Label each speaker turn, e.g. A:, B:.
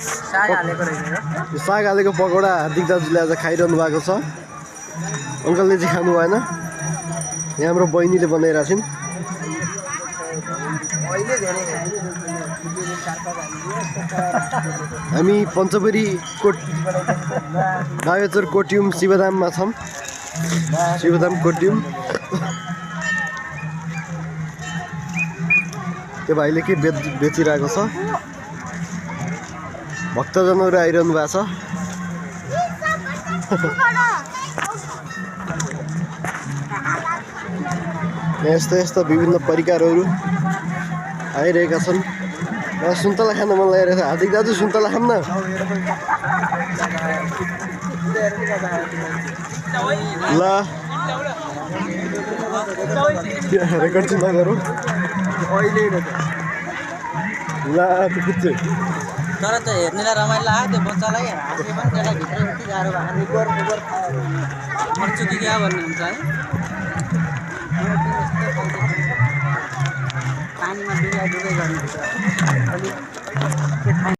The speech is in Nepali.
A: साग हालेको पकौडा हार्दिक दाजुले आज खाइरहनु भएको छ। अङ्कलले चाहिँ खानु भएन, यहाँ हाम्रो बहिनीले बनाइरहेको छिन्। हामी पञ्चपरी दावेचर कोट्युम शिवधाममा छौँ। शिवधाम कोट्युम। त्यो भाइले के बेचिरहेको छ। भक्तजनहरू आइरहनु भएको छ। यस्तो यस्तो विभिन्न परिकारहरू आइरहेका छन्। सुन्तला खान मन लागिरहेको छ। हार्दिक दाजु सुन्तला खाऊँ न। ल रेकर्ड चाहिँ नगरौँ। ल त्यो
B: तर त हेर्नेलाई रमाइलो लाग्यो त्यो बच्चालाई हाँस्ने पनि त्यसलाई भित्र यति गाह्रो भएको मर्छु कि क्या भन्ने हुन्छ है। पानीमा डुबाइ डुबाइ गर्नुहुन्छ।